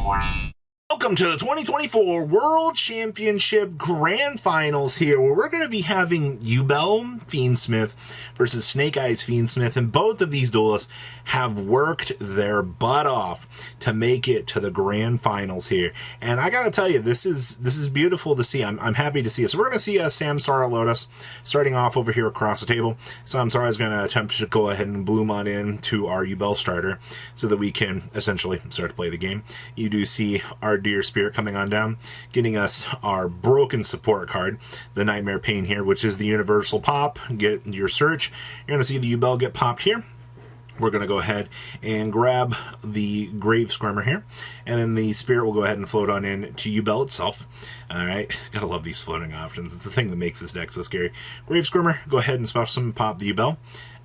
Welcome to the 2024 World Championship Grand Finals here, where we're going to be having Yubel Fiendsmith versus Snake Eyes Fiendsmith, and both of these duelists have worked their butt off to make it to the Grand Finals here. And I got to tell you, this is beautiful to see. I'm happy to see it. So we're going to see Samsara Lotus starting off over here across the table. Samsara is going to attempt to go ahead and bloom on in to our Yubel starter so that we can essentially start to play the game. You do see our Dear Spirit coming on down, getting us our broken support card, the Nightmare Pain here, which is the universal pop. Get your search. You're going to see the Yubel get popped here. We're going to go ahead and grab the Grave Squirmer here, and then the Spirit will go ahead and float on in to Yubel itself. Alright, gotta love these floating options. It's the thing that makes this deck so scary. Grave Squirmer, go ahead and special summon pop the Yubel.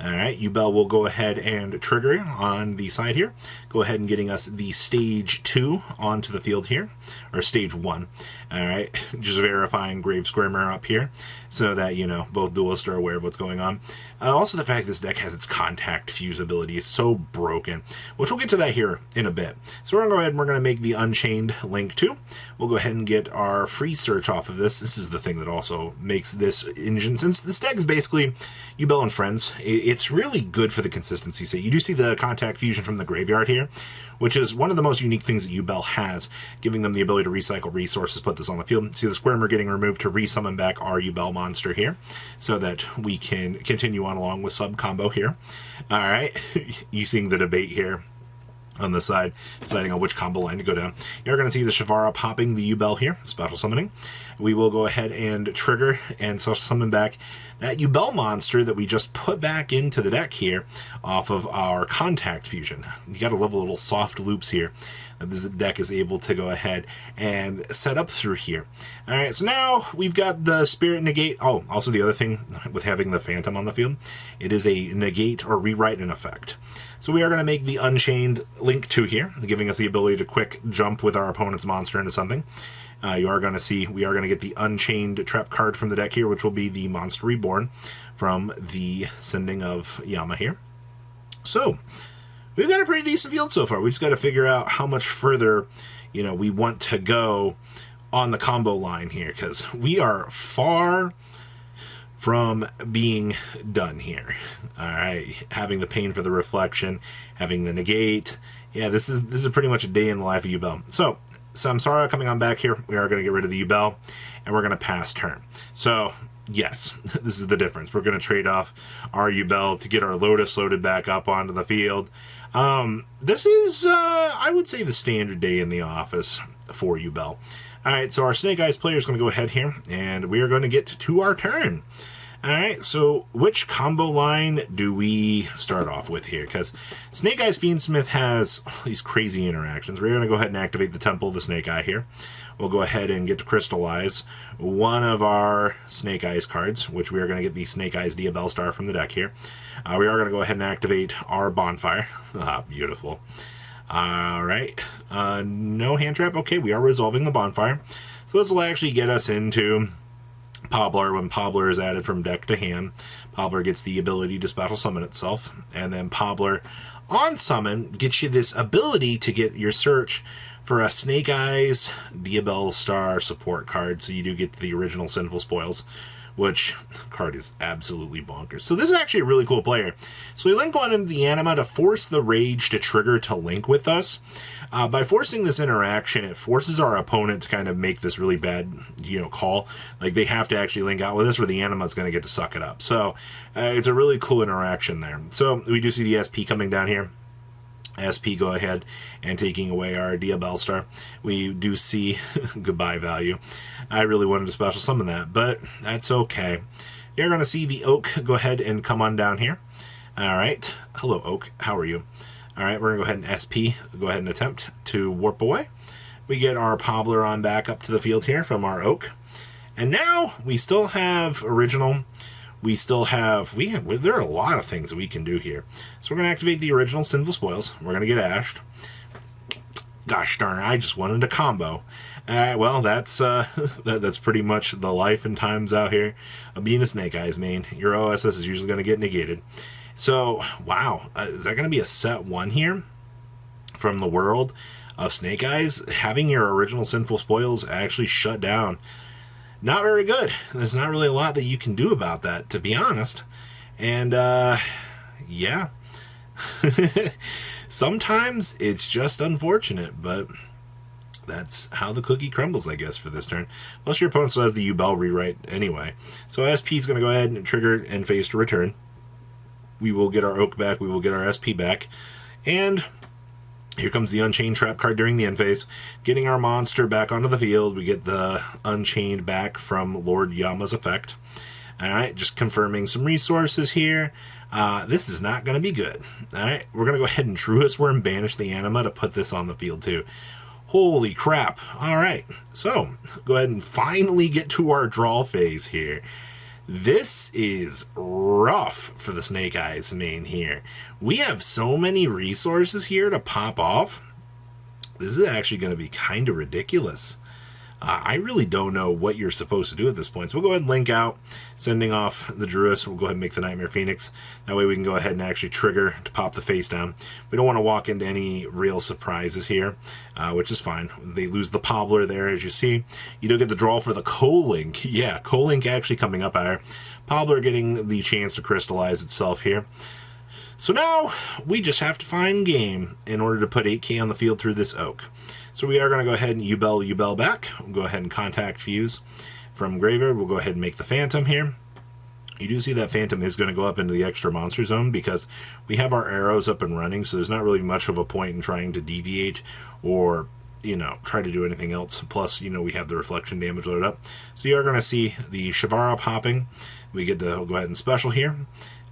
Alright, Yubel will go ahead and trigger on the side here. Go ahead and getting us the stage 2 onto the field here, or stage 1. Alright, just verifying Grave Squirmer up here so that, you know, both duelists are aware of what's going on. Also, the fact this deck has its contact fuse ability is so broken, which we'll get to that here in a bit. So we're going to go ahead and we're going to make the Unchained Link 2. We'll go ahead and get our free search off of this. This is the thing that also makes this engine, since this deck is basically Yubel and Friends, it's really good for the consistency sake. You do see the contact fusion from the graveyard here, which is one of the most unique things that Yubel has, giving them the ability to recycle resources, put this on the field. See the Squirmer getting removed to resummon back our Yubel monster here, so that we can continue on along with sub-combo here. Alright, you seeing the debate here on the side, deciding on which combo line to go down. You're going to see the Shavara popping the Yubel here, special summoning. We will go ahead and trigger and summon back that Yubel monster that we just put back into the deck here off of our contact fusion. You got to love the little soft loops here that this deck is able to go ahead and set up through here. Alright, so now we've got the Spirit Negate. Oh, also the other thing with having the Phantom on the field, it is a negate or rewrite in effect. So we are going to make the Unchained Link 2 here, giving us the ability to quick jump with our opponent's monster into something. You are going to see we are going to get the Unchained Trap card from the deck here, which will be the Monster Reborn from the Sending of Yama here. So we've got a pretty decent field so far. We just got to figure out how much further, you know, we want to go on the combo line here, because we are far from being done here. Alright, having the Pain for the Reflection, having the Negate. Yeah, this is pretty much a day in the life of Yubel. So, Samsara coming on back here. We are going to get rid of the Yubel, and we're going to pass turn. So, yes, this is the difference. We're going to trade off our Yubel to get our Lotus loaded back up onto the field. This is, I would say, the standard day in the office for Yubel. Alright, so our Snake Eyes player is going to go ahead here, and we are going to get to our turn. Alright, so which combo line do we start off with here? Because Snake Eyes Fiendsmith has these crazy interactions. We're going to go ahead and activate the Temple of the Snake Eye here. We'll go ahead and get to crystallize one of our Snake Eyes cards, which we are going to get the Snake Eyes Diabell Star from the deck here. We are going to go ahead and activate our Bonfire. Ah, beautiful. Alright, no hand trap. Okay, we are resolving the Bonfire. So this will actually get us into Pobbler. When Pobbler is added from deck to hand, Pobbler gets the ability to special summon itself, and then Pobbler on summon gets you this ability to get your search for a Snake Eyes Diabell Star support card, so you do get the original Sinful Spoils, which card is absolutely bonkers. So this is actually a really cool player. So we link on into the Anima to force the Rage to trigger to link with us. By forcing this interaction, it forces our opponent to kind of make this really bad, you know, call. Like, they have to actually link out with us, or the Anima is going to get to suck it up. So it's a really cool interaction there. So we do see the SP coming down here. SP go ahead and taking away our Diabell Star. We do see goodbye value. I really wanted to special summon that, but that's okay. You're going to see the Oak go ahead and come on down here. Alright, hello Oak, how are you? Alright, we're going to go ahead and SP, go ahead and attempt to warp away. We get our Pobbler on back up to the field here from our Oak. And now we still have original. We still have, there are a lot of things that we can do here. So we're going to activate the original Sinful Spoils. We're going to get Ashed. Gosh darn, I just wanted a combo. Well, that's that's pretty much the life and times out here of being a Snake Eyes main. Your OSS is usually going to get negated. So, wow, is that going to be a set 1 here from the world? of Snake Eyes, having your original Sinful Spoils actually shut down. Not very good. There's not really a lot that you can do about that, to be honest. And, yeah. Sometimes it's just unfortunate, but that's how the cookie crumbles, I guess, for this turn. Plus, your opponent still has the Yubel rewrite anyway. So SP is going to go ahead and trigger end phase to return. We will get our Oak back. We will get our SP back. And here comes the Unchained Trap card during the end phase. Getting our monster back onto the field. We get the Unchained back from Lord Yama's effect. Alright, just confirming some resources here. This is not going to be good. Alright, we're going to go ahead and Truest Worm banish the Anima to put this on the field too. Holy crap. Alright, so go ahead and finally get to our draw phase here. This is rough for the Snake Eyes main here. We have so many resources here to pop off. This is actually going to be kind of ridiculous. I really don't know what you're supposed to do at this point. So we'll go ahead and link out, sending off the Druid. We'll go ahead and make the Nightmare Phoenix. That way we can go ahead and actually trigger to pop the face down. We don't want to walk into any real surprises here, which is fine. They lose the Pobbler there, as you see. You do get the draw for the Co-Link. Yeah, Co-Link actually coming up higher. Pobbler getting the chance to crystallize itself here. So now we just have to find game in order to put 8k on the field through this Oak. So we are going to go ahead and Yubel back. We'll go ahead and contact Fuse from Graveyard. We'll go ahead and make the Phantom here. You do see that Phantom is going to go up into the extra monster zone because we have our arrows up and running, so there's not really much of a point in trying to deviate or, you know, try to do anything else. Plus, you know, we have the reflection damage loaded up. So you are going to see the Shavara popping. We get to go ahead and special here.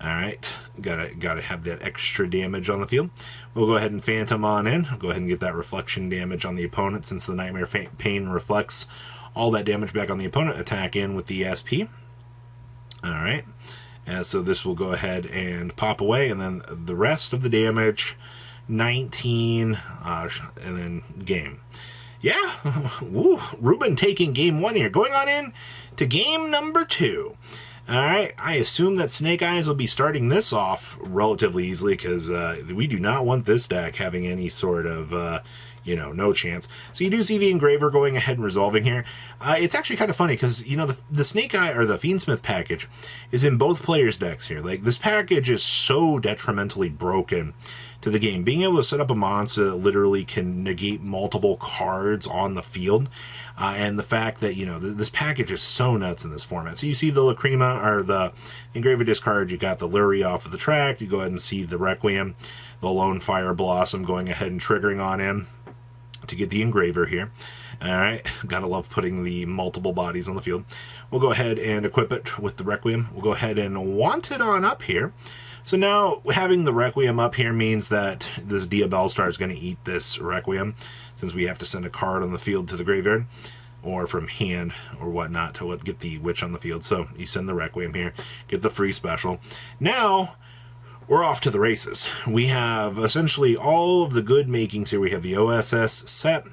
Alright, gotta have that extra damage on the field. We'll go ahead and Phantom on in. Go ahead and get that reflection damage on the opponent since the Nightmare Pain reflects all that damage back on the opponent. Attack in with the SP. Alright, and so this will go ahead and pop away, and then the rest of the damage, 19, and then game. Yeah, woo, Ruben taking game 1 here. Going on in to game number 2. Alright, I assume that Snake Eyes will be starting this off relatively easily because we do not want this deck having any sort of, you know, no chance. So you do see the Engraver going ahead and resolving here. It's actually kind of funny because, you know, the Snake Eye or the Fiendsmith package is in both players' decks here. Like, this package is so detrimentally broken to the game. Being able to set up a monster that literally can negate multiple cards on the field, and the fact that, you know, this package is so nuts in this format. So you see the Lacrima, or the Engraver discard, you got the Lurie off of the track, you go ahead and see the Requiem, the Lone Fire Blossom going ahead and triggering on in to get the Engraver here. Alright, gotta love putting the multiple bodies on the field. We'll go ahead and equip it with the Requiem. We'll go ahead and want it on up here. So now, having the Requiem up here means that this Dia Bellstar is going to eat this Requiem, since we have to send a card on the field to the graveyard, or from hand, or whatnot, to get the Witch on the field. So you send the Requiem here, get the free special. Now, we're off to the races. We have essentially all of the good makings here. We have the OSS set.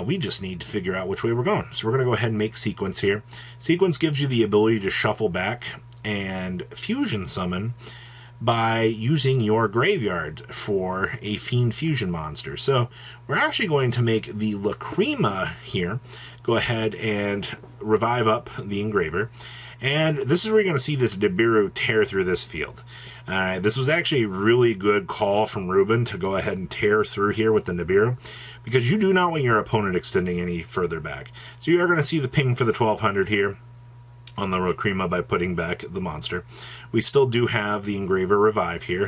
We just need to figure out which way we're going. So we're going to go ahead and make Sequence here. Sequence gives you the ability to shuffle back and fusion summon by using your graveyard for a Fiend Fusion monster. So we're actually going to make the Lacrima here go ahead and revive up the Engraver. And this is where you're going to see this Nibiru tear through this field. This was actually a really good call from Ruben to go ahead and tear through here with the Nibiru, because you do not want your opponent extending any further back. So you are going to see the ping for the 1200 here on the Lacrima by putting back the monster. We still do have the Engraver revive here,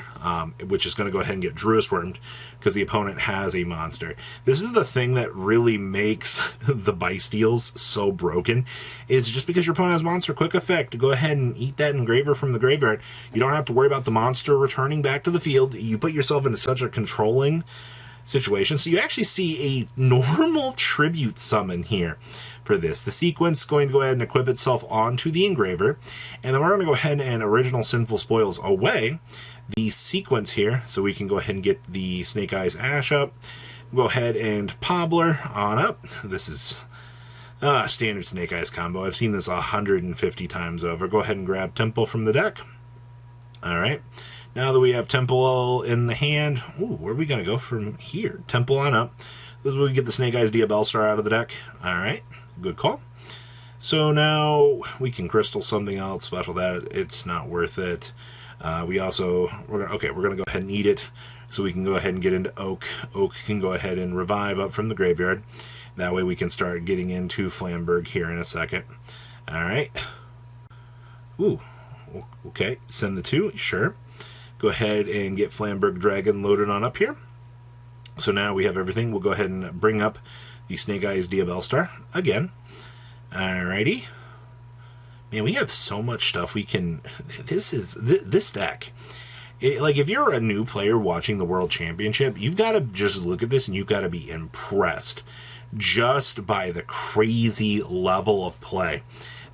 which is going to go ahead and get Druid Wormed because the opponent has a monster. This is the thing that really makes the Bystials so broken, is just because your opponent has monster, quick effect to go ahead and eat that Engraver from the graveyard. You don't have to worry about the monster returning back to the field. You put yourself into such a controlling situation. So you actually see a normal tribute summon here for this. The Sequence going to go ahead and equip itself onto the Engraver, and then we're going to go ahead and original Sinful Spoils away the Sequence here, so we can go ahead and get the Snake Eyes Ash up. Go ahead and Pobbler on up. This is standard Snake Eyes combo. I've seen this 150 times over. Go ahead and grab Temple from the deck. Alright. Now that we have Temple in the hand, ooh, where are we going to go from here? Temple on up. This is where we get the Snake Eyes Yubel Star out of the deck. All right, good call. So now we can crystal something else special. That it's not worth it. We're gonna go ahead and eat it, so we can go ahead and get into Oak. Oak can go ahead and revive up from the graveyard. That way we can start getting into Flamberg here in a second. All right. Ooh. Okay. Send the 2. Sure. Go ahead and get Flamberg Dragon loaded on up here. So now we have everything. We'll go ahead and bring up the Snake Eyes Yubel Star again. Alrighty. Man, we have so much stuff we can... This deck. Like, if you're a new player watching the World Championship, you've got to just look at this and you've got to be impressed just by the crazy level of play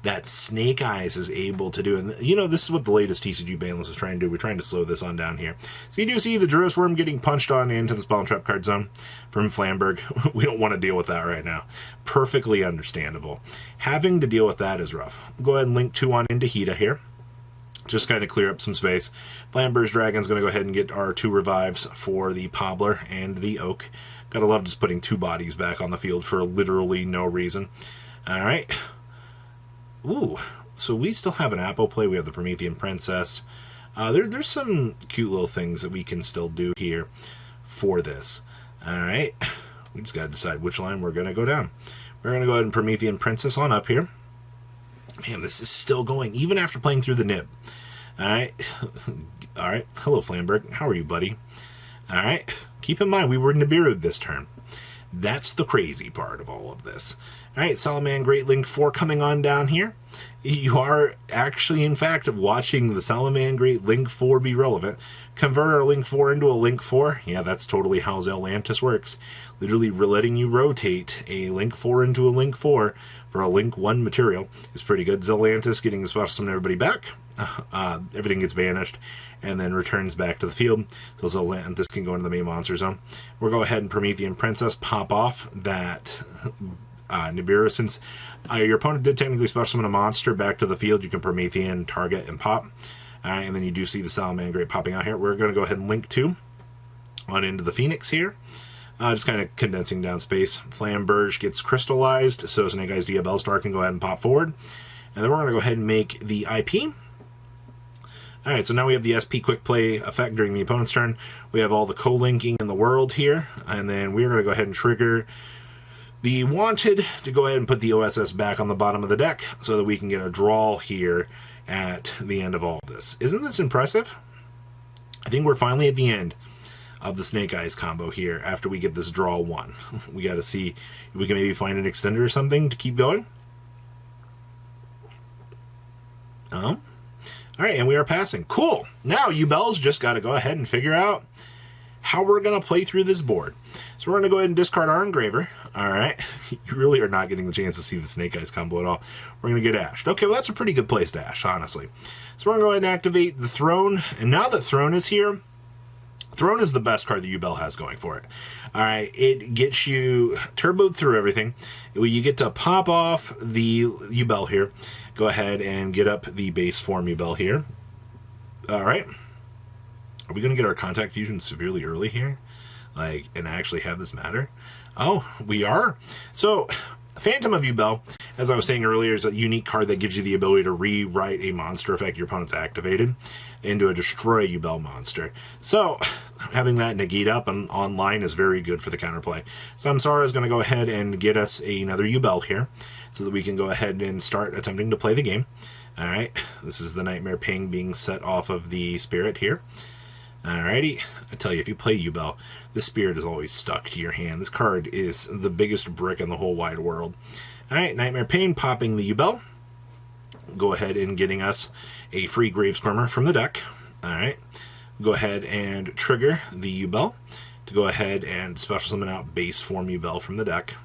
that Snake Eyes is able to do. And, you know, this is what the latest TCG banlist is trying to do. We're trying to slow this on down here. So you do see the Juris Worm getting punched on into the Spell and Trap card zone from Flamberg. We don't want to deal with that right now. Perfectly understandable. Having to deal with that is rough. Go ahead and link 2 on into Hida here. Just kind of clear up some space. Flamberg's Dragon's going to go ahead and get our 2 revives for the Pobbler and the Oak. Gotta love just putting 2 bodies back on the field for literally no reason. Alright. Ooh, so we still have an Apple play. We have the Promethean Princess. There's some cute little things that we can still do here for this. All right, we just got to decide which line we're going to go down. We're going to go ahead and Promethean Princess on up here. Man, this is still going, even after playing through the nib. All right. All right. Hello, Flamberg. How are you, buddy? All right. Keep in mind, we were Nibiru this turn. That's the crazy part of all of this. All right, Salaman Great Link 4 coming on down here. You are actually, in fact, watching the Salaman Great Link 4 be relevant. Convert our Link 4 into a Link 4. Yeah, that's totally how Zelantis works. Literally letting you rotate a Link 4 into a Link 4 for a Link 1 material is pretty good. Zelantis getting a special summon everybody back. Everything gets banished and then returns back to the field. So Zelantis can go into the main monster zone. We'll go ahead and Promethean Princess pop off that Nibiru. Since your opponent did technically special summon a monster back to the field, you can Promethean, target, and pop. And then you do see the Salaman Great popping out here. We're going to go ahead and link 2 on into the Phoenix here. Just kind of condensing down space. Flamberge gets crystallized, so Snake Eyes Yubel Star can go ahead and pop forward. And then we're going to go ahead and make the IP. Alright, so now we have the SP Quick Play effect during the opponent's turn. We have all the co-linking in the world here. And then we're going to go ahead and trigger the Wanted to go ahead and put the OSS back on the bottom of the deck so that we can get a draw here at the end of all of this. Isn't this impressive? I think we're finally at the end of the Snake Eyes combo here after we get this draw 1. We got to see if we can maybe find an extender or something to keep going. Alright, and we are passing. Cool! Now, Yubel's just got to go ahead and figure out how we're going to play through this board. So we're going to go ahead and discard our Engraver. Alright, you really are not getting the chance to see the Snake Eyes combo at all. We're going to get Ashed. Okay, well that's a pretty good place to Ash, honestly. So we're going to go ahead and activate the Throne. And now that Throne is here, Throne is the best card that Yubel has going for it. Alright, it gets you turboed through everything. You get to pop off the Yubel here. Go ahead and get up the base form Yubel here. Alright. Are we going to get our Contact Fusion severely early here? Like, and actually have this matter? Oh, we are. So, Phantom of Yubel, as I was saying earlier, is a unique card that gives you the ability to rewrite a monster effect your opponent's activated into a Destroy Yubel monster. So, having that negate up and online is very good for the counterplay. Samsara is going to go ahead and get us another Yubel here, so that we can go ahead and start attempting to play the game. Alright, this is the Nightmare Ping being set off of the Spirit here. Alrighty, I tell you, if you play Yubel, this Spirit is always stuck to your hand. This card is the biggest brick in the whole wide world. Alright, Nightmare Pain popping the Yubel. Go ahead and getting us a free Gravestormer from the deck. Alright, go ahead and trigger the Yubel to go ahead and special summon out base form Yubel from the deck.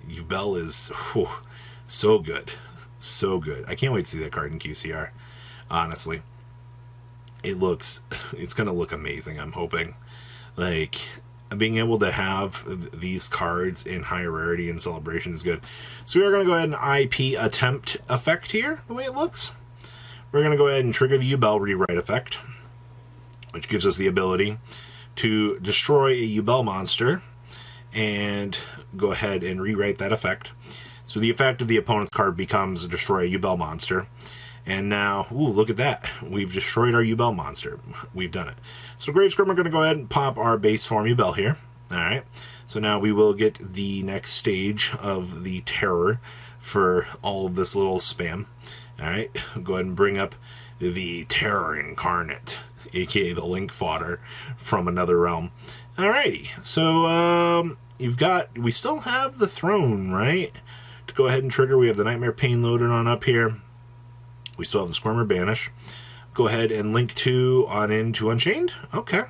Yubel is so good. So good. I can't wait to see that card in QCR, honestly. It's going to look amazing, I'm hoping. Like, being able to have these cards in higher rarity and Celebration is good. So we are going to go ahead and IP Attempt effect here, the way it looks. We're going to go ahead and trigger the Yubel Rewrite effect. which gives us the ability to destroy a Yubel monster and go ahead and rewrite that effect. So the effect of the opponent's card becomes destroy a Yubel monster. And now, ooh, look at that. We've destroyed our Yubel monster. We've done it. So Grave Scrim, we're going to go ahead and pop our base form Yubel here. Alright. So now we will get the next stage of the terror for all of this little spam. Alright. Go ahead and bring up the Terror Incarnate, aka the Link Fodder from another realm. Alrighty. So, we still have the throne, right? To go ahead and trigger, we have the Nightmare Pain loaded on up here. We still have the Squirmer Banish. Go ahead and link 2 on into Unchained. Okay.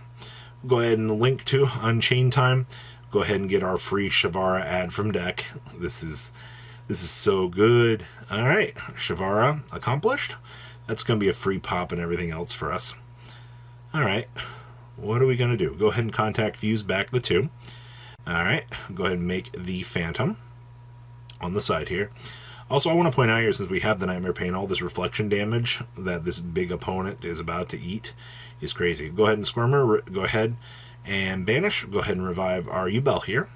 Go ahead and link to Unchained time. Go ahead and get our free Shavara ad from deck. This is so good. Alright, Shavara accomplished. That's going to be a free pop and everything else for us. Alright, what are we going to do? Go ahead and contact Fuse back the 2. Alright, go ahead and make the Phantom on the side here. Also, I want to point out here, since we have the Nightmare Pain, all this reflection damage that this big opponent is about to eat is crazy. Go ahead and Squirmer, go ahead and Banish. Go ahead and revive our Yubel here.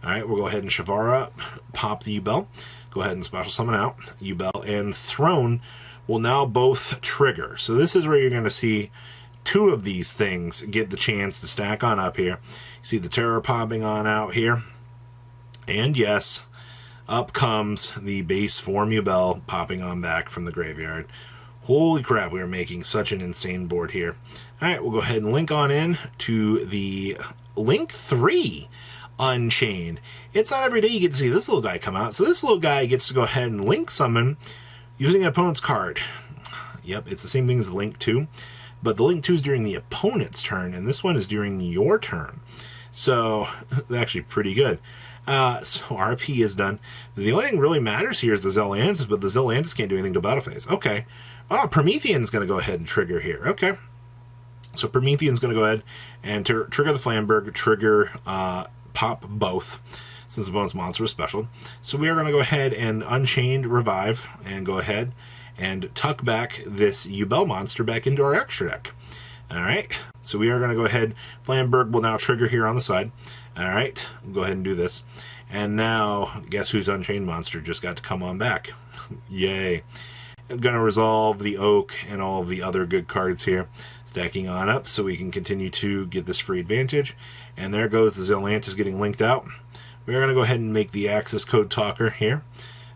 Alright, we'll go ahead and Shavara, pop the Yubel. Go ahead and special summon out Yubel, and Throne will now both trigger. So this is where you're going to see 2 of these things get the chance to stack on up here. You see the Terror popping on out here. And yes, up comes the base form Yubel popping on back from the graveyard. Holy crap, we are making such an insane board here. Alright, we'll go ahead and link on in to the Link 3 Unchained. It's not every day you get to see this little guy come out, so this little guy gets to go ahead and link summon using an opponent's card. Yep, it's the same thing as Link 2, but the Link 2 is during the opponent's turn, and this one is during your turn. So, actually pretty good. So RP is done. The only thing really matters here is the Zelantis, but the Zelantis can't do anything to battle phase. Okay. Oh, Promethean's going to go ahead and trigger here. Okay. So Promethean's going to go ahead and trigger the Flamberg, trigger pop both, since the bonus monster is special. So we are going to go ahead and Unchained revive, and go ahead and tuck back this Yubel monster back into our extra deck. Alright. So we are going to go ahead. Flamberg will now trigger here on the side. Alright, we'll go ahead and do this. And now, guess whose Unchained monster just got to come on back? Yay. I'm going to resolve the Oak and all of the other good cards here, stacking on up so we can continue to get this free advantage. And there goes the Zelantis getting linked out. We're going to go ahead and make the access code talker here.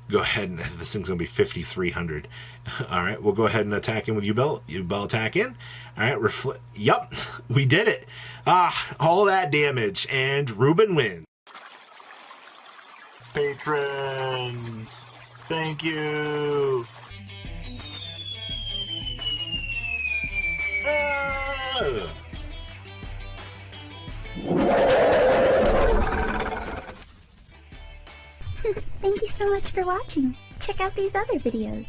Go ahead and this thing's going to be 5,300. Alright, we'll go ahead and attack in with Yubel. Yubel attack in. Alright, yup, we did it. All that damage, and Ruben wins. Patrons, thank you. Thank you so much for watching. Check out these other videos.